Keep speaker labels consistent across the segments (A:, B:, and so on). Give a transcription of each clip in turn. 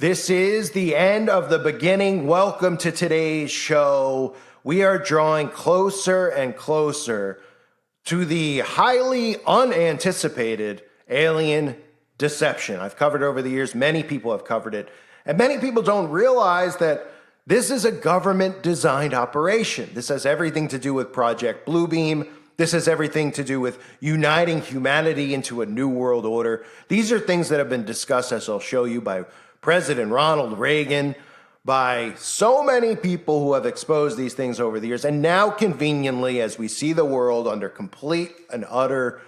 A: This is the end of the beginning. Welcome to today's show. We are drawing closer and closer to the highly unanticipated alien deception. I've covered it over the years. Many people have covered it. And many people don't realize that this is a government-designed operation. This has everything to do with Project Bluebeam. This has everything to do with uniting humanity into a new world order. These are things that have been discussed, as I'll show you, by President Ronald Reagan, by so many people who have exposed these things over the years. And now, conveniently, as we see the world under complete and utter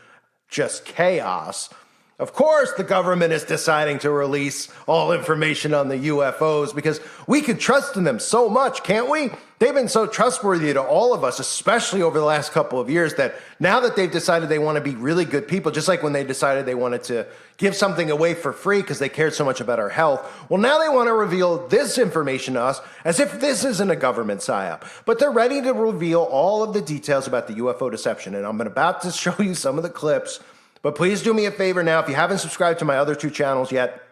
A: just chaos, of course, the government is deciding to release all information on the UFOs because we can trust in them so much, can't we? They've been so trustworthy to all of us, especially over the last couple of years, that now that they've decided they want to be really good people, just like when they decided they wanted to give something away for free because they cared so much about our health, well, now they want to reveal this information to us as if this isn't a government psyop. But they're ready to reveal all of the details about the UFO deception, and I'm about to show you some of the clips. But please do me a favor now. If you haven't subscribed to my other two channels yet,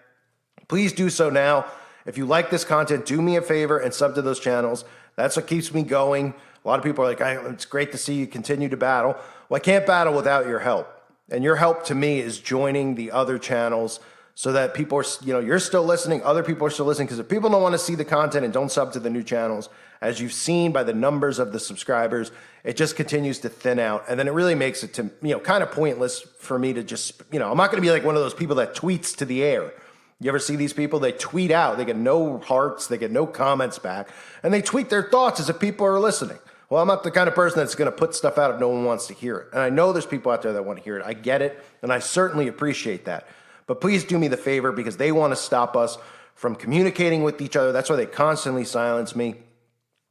A: please do so now. If you like this content, do me a favor and sub to those channels. That's what keeps me going. A lot of people are like, it's great to see you continue to battle. Well, I can't battle without your help. And your help to me is joining the other channels so that people are, you're still listening, other people are still listening. Because if people don't want to see the content and don't sub to the new channels, as you've seen by the numbers of the subscribers, it just continues to thin out. And then it really makes it to, kind of pointless for me to just, I'm not going to be like one of those people that tweets to the air. You ever see these people? They tweet out, they get no hearts, they get no comments back, and they tweet their thoughts as if people are listening. Well, I'm not the kind of person that's going to put stuff out if no one wants to hear it. And I know there's people out there that want to hear it. I get it, and I certainly appreciate that. But please do me the favor, because they want to stop us from communicating with each other. That's why they constantly silence me,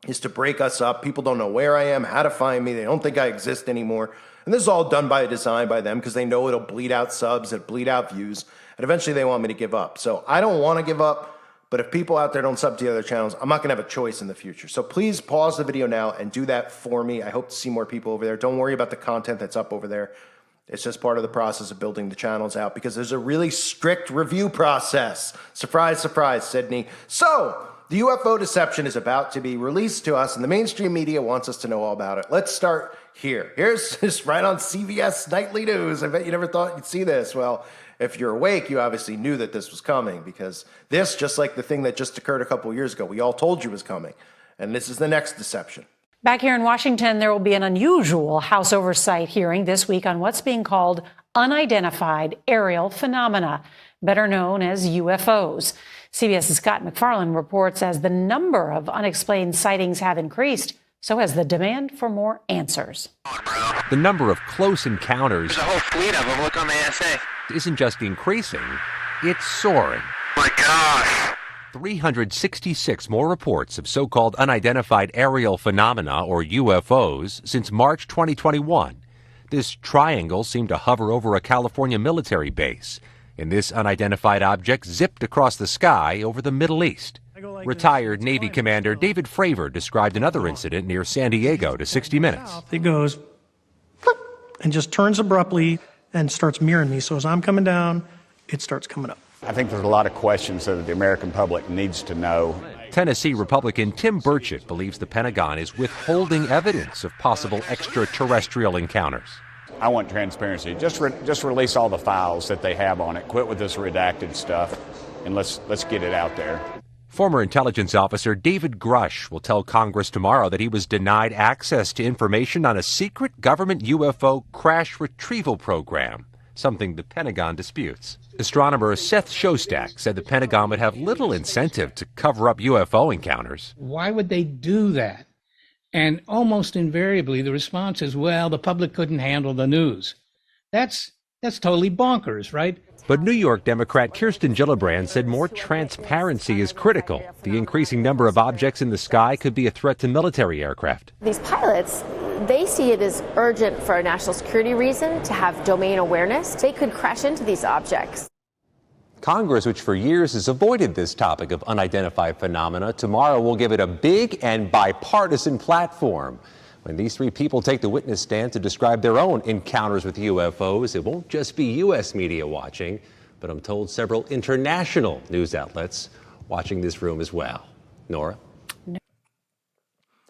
A: is to break us up. People don't know where I am, how to find me. They don't think I exist anymore. And this is all done by design by them because they know it'll bleed out subs, it'll bleed out views, and eventually they want me to give up. So I don't want to give up, but if people out there don't sub to the other channels, I'm not going to have a choice in the future. So please pause the video now and do that for me. I hope to see more people over there. Don't worry about the content that's up over there. It's just part of the process of building the channels out because there's a really strict review process. Surprise, surprise, Sydney. So the UFO deception is about to be released to us, and the mainstream media wants us to know all about it. Let's start here. Here's this right on CBS Nightly News. I bet you never thought you'd see this. Well, if you're awake, you obviously knew that this was coming because this, just like the thing that just occurred a couple of years ago, we all told you was coming. And this is the next deception.
B: Back here in Washington, there will be an unusual House oversight hearing this week on what's being called unidentified aerial phenomena, better known as UFOs. CBS's Scott MacFarlane reports as the number of unexplained sightings have increased, so has the demand for more answers.
C: The number of close encounters,
D: there's a whole fleet of them. Look on the ASA.
C: Isn't just increasing, it's soaring.
D: My gosh.
C: 366 more reports of so-called unidentified aerial phenomena, or UFOs, since March 2021. This triangle seemed to hover over a California military base, and this unidentified object zipped across the sky over the Middle East. Retired Navy Commander David Fravor described another incident near San Diego to 60 Minutes.
E: It goes and just turns abruptly and starts mirroring me. So as I'm coming down, it starts coming up.
F: I think there's a lot of questions that the American public needs to know.
C: Tennessee Republican Tim Burchett believes the Pentagon is withholding evidence of possible extraterrestrial encounters.
F: I want transparency. Just release all the files that they have on it. Quit with this redacted stuff, and let's get it out there.
C: Former intelligence officer David Grush will tell Congress tomorrow that he was denied access to information on a secret government UFO crash retrieval program, something the Pentagon disputes. Astronomer Seth Shostak said the Pentagon would have little incentive to cover up UFO encounters.
G: Why would they do that? And almost invariably, the response is, well, the public couldn't handle the news. That's totally bonkers, right?
C: But New York Democrat Kirsten Gillibrand said more transparency is critical. The increasing number of objects in the sky could be a threat to military aircraft.
H: These pilots, they see it as urgent for a national security reason to have domain awareness. They could crash into these objects.
C: Congress, which for years has avoided this topic of unidentified phenomena, tomorrow will give it a big and bipartisan platform. When these three people take the witness stand to describe their own encounters with UFOs, it won't just be U.S. media watching, but I'm told several international news outlets watching this room as well. Nora?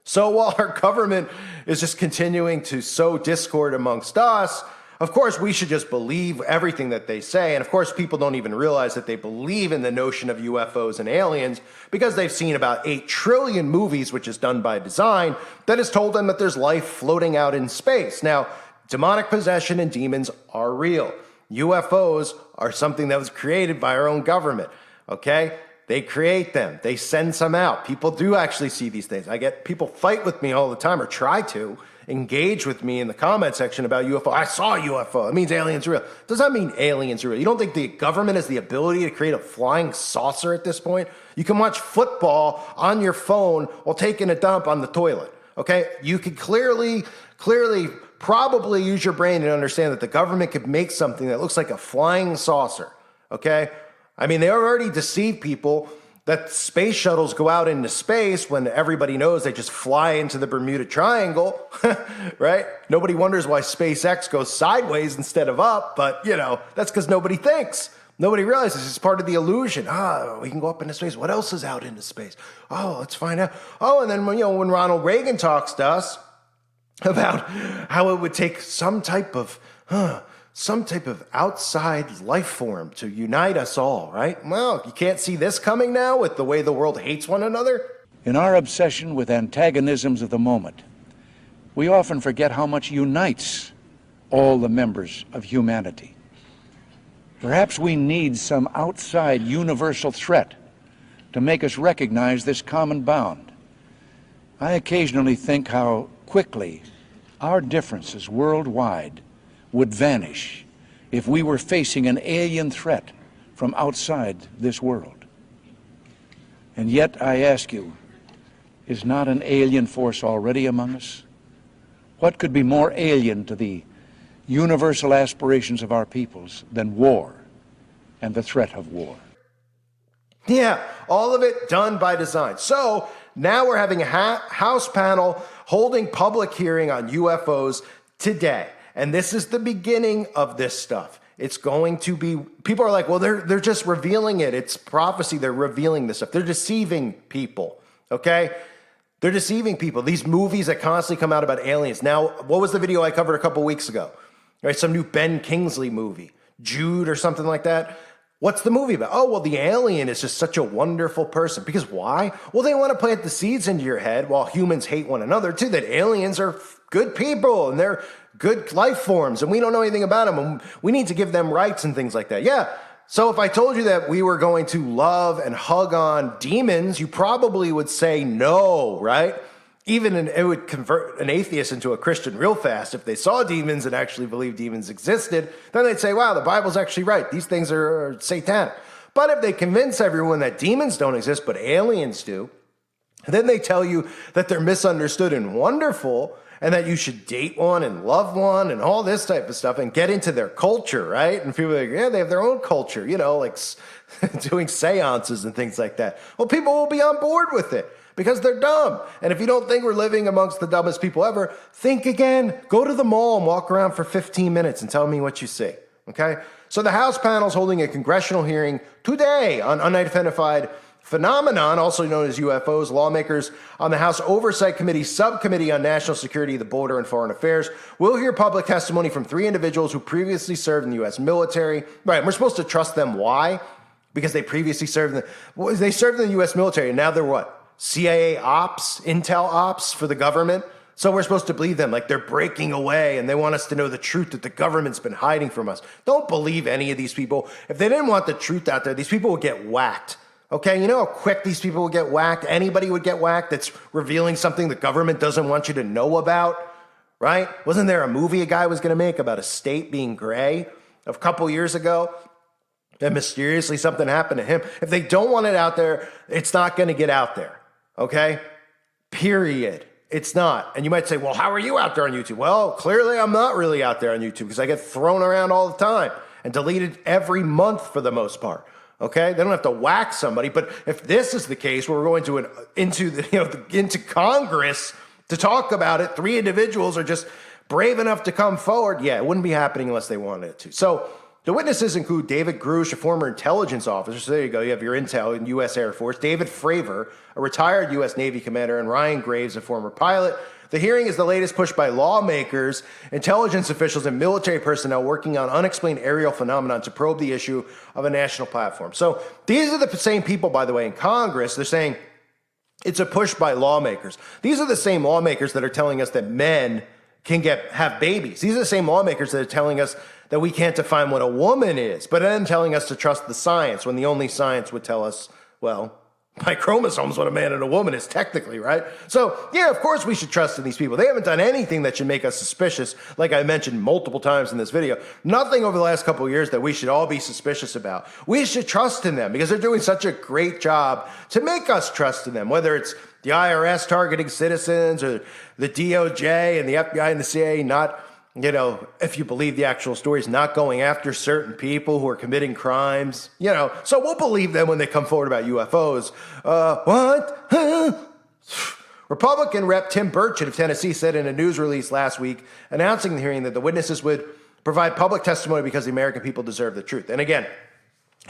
A: So while our government is just continuing to sow discord amongst us, of course, we should just believe everything that they say. And of course, people don't even realize that they believe in the notion of UFOs and aliens because they've seen about 8 trillion movies, which is done by design, that has told them that there's life floating out in space. Now, demonic possession and demons are real. UFOs are something that was created by our own government, okay? They create them. They send some out. People do actually see these things. I get people fight with me all the time, or try to engage with me in the comment section about UFO. I saw a UFO. It means aliens are real. Does that mean aliens are real? You don't think the government has the ability to create a flying saucer at this point? You can watch football on your phone while taking a dump on the toilet, okay? You could clearly probably use your brain and understand that the government could make something that looks like a flying saucer, okay? I mean, they already deceive people that space shuttles go out into space when everybody knows they just fly into the Bermuda Triangle, right? Nobody wonders why SpaceX goes sideways instead of up, but, you know, that's because nobody thinks. Nobody realizes it's part of the illusion. We can go up into space. What else is out into space? Oh, let's find out. Oh, and then, you know, when Ronald Reagan talks to us about how it would take some type of outside life form to unite us all, right? Well, you can't see this coming now with the way the world hates one another?
I: In our obsession with antagonisms of the moment, we often forget how much unites all the members of humanity. Perhaps we need some outside universal threat to make us recognize this common bound. I occasionally think how quickly our differences worldwide would vanish if we were facing an alien threat from outside this world. And yet, I ask you, is not an alien force already among us? What could be more alien to the universal aspirations of our peoples than war and the threat of war?
A: Yeah, all of it done by design. So now we're having a House panel holding public hearing on UFOs today. And this is the beginning of this stuff. It's going to be, people are like, well, they're just revealing it. It's prophecy. They're revealing this stuff. They're deceiving people, okay? They're deceiving people. These movies that constantly come out about aliens. Now, what was the video I covered a couple weeks ago? Right, some new Ben Kingsley movie, Jude or something like that. What's the movie about? Oh, well, the alien is just such a wonderful person. Because why? Well, they want to plant the seeds into your head while humans hate one another, too, that aliens are good people and they're good life forms and we don't know anything about them and we need to give them rights and things like that. Yeah. So if I told you that we were going to love and hug on demons, you probably would say no, right? It would convert an atheist into a Christian real fast. If they saw demons and actually believed demons existed, then they'd say, wow, the Bible's actually right. These things are satanic. But if they convince everyone that demons don't exist, but aliens do, then they tell you that they're misunderstood and wonderful, and that you should date one and love one and all this type of stuff and get into their culture, right? And people are like, yeah, they have their own culture, you know, like doing seances and things like that. Well, people will be on board with it because they're dumb. And if you don't think we're living amongst the dumbest people ever, think again. Go to the mall and walk around for 15 minutes and tell me what you see, okay? So the House panel is holding a congressional hearing today on unidentified phenomenon, also known as UFOs. Lawmakers on the House Oversight Committee Subcommittee on National Security, the Border, and Foreign Affairs will hear public testimony from 3 individuals who previously served in the U.S. military. Right, we're supposed to trust them. Why? Because they previously served in they served in the U.S. military, and now they're what? CIA ops, intel ops for the government? So we're supposed to believe them like they're breaking away and they want us to know the truth that the government's been hiding from us. Don't believe any of these people. If they didn't want the truth out there, these people would get whacked. Okay, you know how quick these people would get whacked? Anybody would get whacked that's revealing something the government doesn't want you to know about, right? Wasn't there a movie a guy was going to make about a state being gray a couple years ago? And mysteriously something happened to him. If they don't want it out there, it's not going to get out there, okay? Period. It's not. And you might say, well, how are you out there on YouTube? Well, clearly I'm not really out there on YouTube because I get thrown around all the time and deleted every month for the most part. Okay, they don't have to whack somebody, but if this is the case, where we're going into Congress to talk about it, 3 individuals are just brave enough to come forward. Yeah, it wouldn't be happening unless they wanted it to. So The witnesses include David Grush, a former intelligence officer. So there you go. You have your intel in U.S. Air Force. David Fravor, a retired U.S. Navy commander, and Ryan Graves, a former pilot. The hearing is the latest push by lawmakers, intelligence officials, and military personnel working on unexplained aerial phenomenon to probe the issue of a national platform. So these are the same people, by the way, in Congress. They're saying it's a push by lawmakers. These are the same lawmakers that are telling us that men can have babies. These are the same lawmakers that are telling us that we can't define what a woman is, but then telling us to trust the science when the only science would tell us, well, by chromosomes what a man and a woman is technically, right? So, yeah, of course we should trust in these people. They haven't done anything that should make us suspicious, like I mentioned multiple times in this video. Nothing over the last couple of years that we should all be suspicious about. We should trust in them because they're doing such a great job to make us trust in them, whether it's the IRS targeting citizens or the DOJ and the FBI and the CIA not, if you believe the actual stories, not going after certain people who are committing crimes, so we'll believe them when they come forward about UFOs. What? Huh? Republican Rep. Tim Burchett of Tennessee said in a news release last week announcing the hearing that the witnesses would provide public testimony because the American people deserve the truth. And again,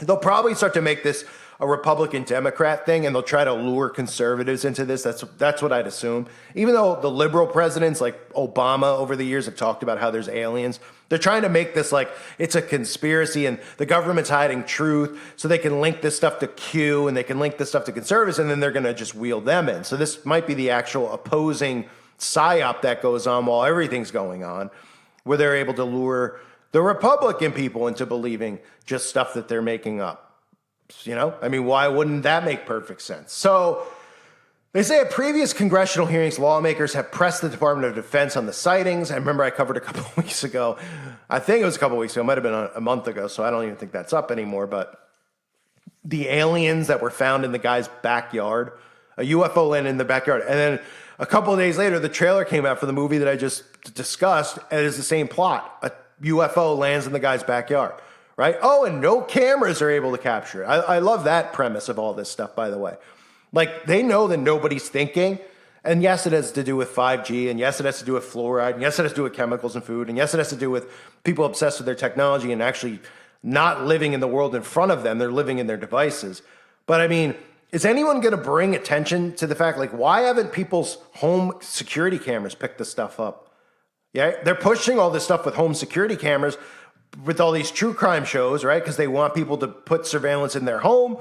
A: they'll probably start to make this a Republican-Democrat thing, and they'll try to lure conservatives into this. That's what I'd assume. Even though the liberal presidents like Obama over the years have talked about how there's aliens, they're trying to make this like it's a conspiracy and the government's hiding truth so they can link this stuff to Q and they can link this stuff to conservatives, and then they're going to just wheel them in. So this might be the actual opposing psyop that goes on while everything's going on, where they're able to lure the Republican people into believing just stuff that they're making up. Why wouldn't that make perfect sense? So they say at previous congressional hearings, lawmakers have pressed the Department of Defense on the sightings. I remember I covered a couple of weeks ago. I think it was a couple of weeks ago. It might have been a month ago, so I don't even think that's up anymore. But the aliens that were found in the guy's backyard, a UFO landed in the backyard. And then a couple of days later, the trailer came out for the movie that I just discussed, and it's the same plot. A UFO lands in the guy's backyard. Right? Oh, and no cameras are able to capture it. I love that premise of all this stuff, by the way. Like, they know that nobody's thinking. And yes, it has to do with 5G. And yes, it has to do with fluoride. And yes, it has to do with chemicals in food. And yes, it has to do with people obsessed with their technology and actually not living in the world in front of them. They're living in their devices. But is anyone going to bring attention to the fact, like, why haven't people's home security cameras picked this stuff up? Yeah, they're pushing all this stuff with home security cameras with all these true crime shows, right? Because they want people to put surveillance in their home.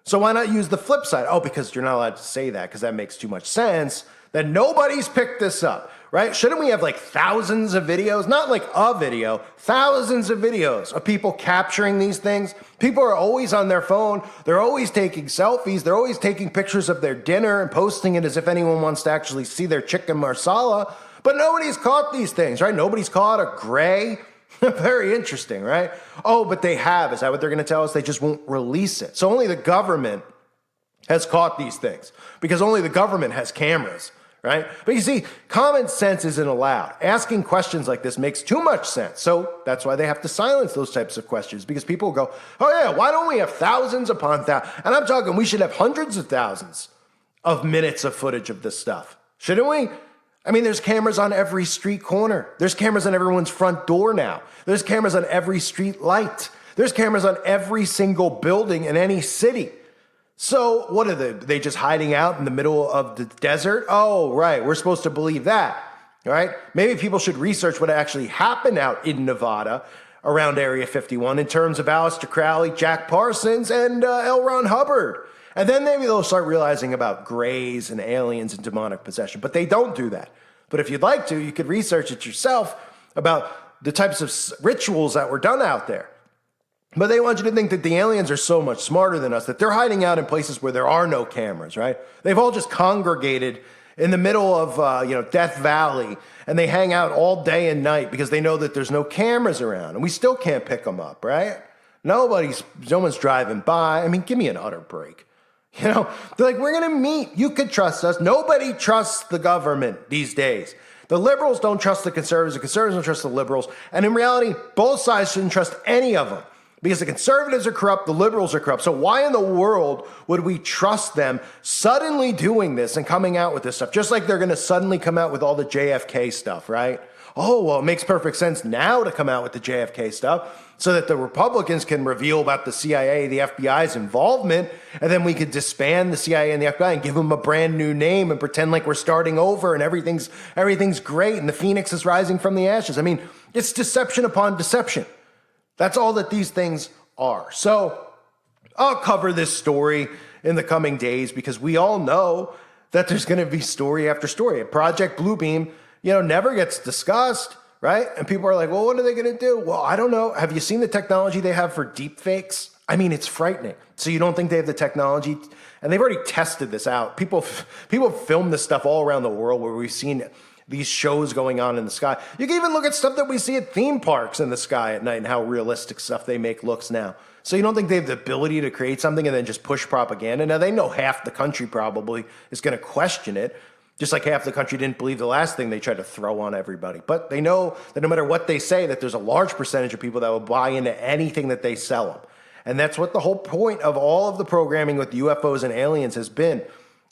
A: So why not use the flip side? Oh, because you're not allowed to say that because that makes too much sense. Then nobody's picked this up, right? Shouldn't we have like thousands of videos? Not like a video, thousands of videos of people capturing these things. People are always on their phone. They're always taking selfies. They're always taking pictures of their dinner and posting it as if anyone wants to actually see their chicken marsala. But nobody's caught these things, right? Nobody's caught a gray. Very interesting, right? Oh, but they have. Is that what they're going to tell us? They just won't release it. So only the government has caught these things because only the government has cameras, right? But you see, common sense isn't allowed. Asking questions like this makes too much sense. So that's why they have to silence those types of questions because people go, oh yeah, why don't we have thousands upon thousands? And I'm talking, we should have hundreds of thousands of minutes of footage of this stuff. Shouldn't we? There's cameras on every street corner. There's cameras on everyone's front door now. There's cameras on every street light. There's cameras on every single building in any city. So what are they just hiding out in the middle of the desert? Oh, right. We're supposed to believe that, right? Maybe people should research what actually happened out in Nevada around Area 51 in terms of Aleister Crowley, Jack Parsons, and L. Ron Hubbard. And then maybe they'll start realizing about grays and aliens and demonic possession. But they don't do that. But if you'd like to, you could research it yourself about the types of rituals that were done out there. But they want you to think that the aliens are so much smarter than us, that they're hiding out in places where there are no cameras, right? They've all just congregated in the middle of, Death Valley, and they hang out all day and night because they know that there's no cameras around. And we still can't pick them up, right? No one's driving by. Give me an utter break. They're like, we're going to meet. You could trust us. Nobody trusts the government these days. The liberals don't trust the conservatives don't trust the liberals. And in reality, both sides shouldn't trust any of them because the conservatives are corrupt, the liberals are corrupt. So why in the world would we trust them suddenly doing this and coming out with this stuff? Just like they're going to suddenly come out with all the JFK stuff, right? oh, well, it makes perfect sense now to come out with the JFK stuff so that the Republicans can reveal about the CIA, the FBI's involvement, and then we could disband the CIA and the FBI and give them a brand new name and pretend like we're starting over and everything's great and the phoenix is rising from the ashes. I mean, it's deception upon deception. That's all that these things are. So I'll cover this story in the coming days because we all know that there's going to be story after story. Project Bluebeam, never gets discussed, right? And people are like, well, what are they going to do? Well, I don't know. Have you seen the technology they have for deep fakes? I mean, it's frightening. So you don't think they have the technology? And they've already tested this out. People film this stuff all around the world where we've seen these shows going on in the sky. You can even look at stuff that we see at theme parks in the sky at night and how realistic stuff they make looks now. So you don't think they have the ability to create something and then just push propaganda? Now, they know half the country probably is going to question it, just like half the country didn't believe the last thing they tried to throw on everybody. But they know that no matter what they say, that there's a large percentage of people that will buy into anything that they sell them. And that's what the whole point of all of the programming with UFOs and aliens has been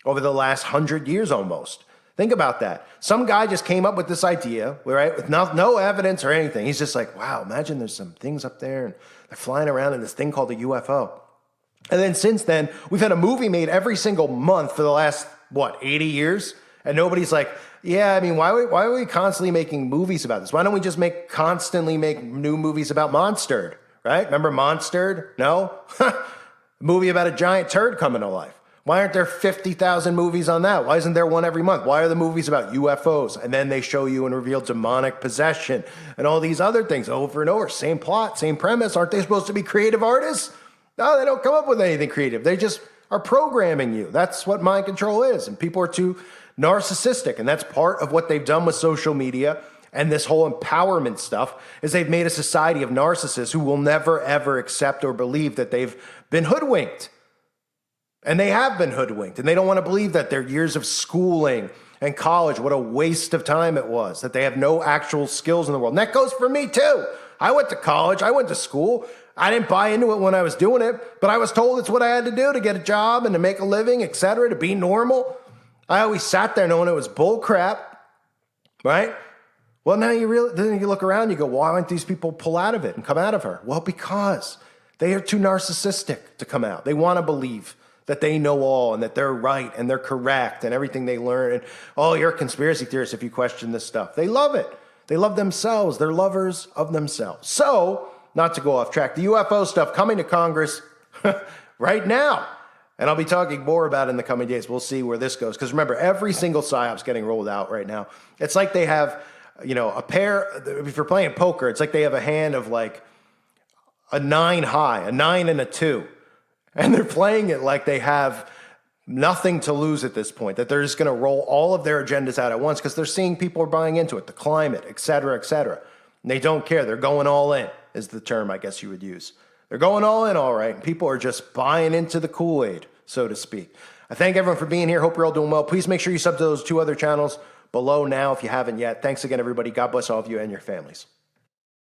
A: over the last 100 years almost. Think about that. Some guy just came up with this idea, right, with no evidence or anything. He's just like, wow, imagine there's some things up there and they're flying around in this thing called a UFO. And then since then, we've had a movie made every single month for the last, 80 years? And nobody's like, yeah, I mean, why are we constantly making movies about this? Why don't we just constantly make new movies about Monstered, right? Remember Monstered? No? Movie about a giant turd coming to life. Why aren't there 50,000 movies on that? Why isn't there one every month? Why are the movies about UFOs? And then they show you and reveal demonic possession and all these other things over and over. Same plot, same premise. Aren't they supposed to be creative artists? No, they don't come up with anything creative. They just are programming you. That's what mind control is. And people are too narcissistic. And that's part of what they've done with social media and this whole empowerment stuff is they've made a society of narcissists who will never, ever accept or believe that they've been hoodwinked. And they have been hoodwinked, and they don't want to believe that their years of schooling and college, what a waste of time it was, that they have no actual skills in the world. And that goes for me too. I went to college, I went to school. I didn't buy into it when I was doing it, but I was told it's what I had to do to get a job and to make a living, etc., to be normal. I always sat there knowing it was bull crap, right? Well, now then you look around, you go, why don't these people pull out of it and come out of her? Well, because they are too narcissistic to come out. They want to believe that they know all and that they're right and they're correct and everything they learn. And, oh, you're a conspiracy theorist if you question this stuff. They love it. They love themselves. They're lovers of themselves. So, not to go off track, the UFO stuff coming to Congress right now. And I'll be talking more about it in the coming days. We'll see where this goes. Because remember, every single PSYOP's getting rolled out right now. It's like they have, a pair, if you're playing poker, it's like they have a hand of like a 9 high, a 9 and a 2. And they're playing it like they have nothing to lose at this point, that they're just going to roll all of their agendas out at once because they're seeing people are buying into it, the climate, et cetera, et cetera. And they don't care. They're going all in is the term I guess you would use. They're going all in, all right. And people are just buying into the Kool-Aid, so to speak. I thank everyone for being here. Hope you're all doing well. Please make sure you sub to those 2 other channels below now if you haven't yet. Thanks again, everybody. God bless all of you and your families.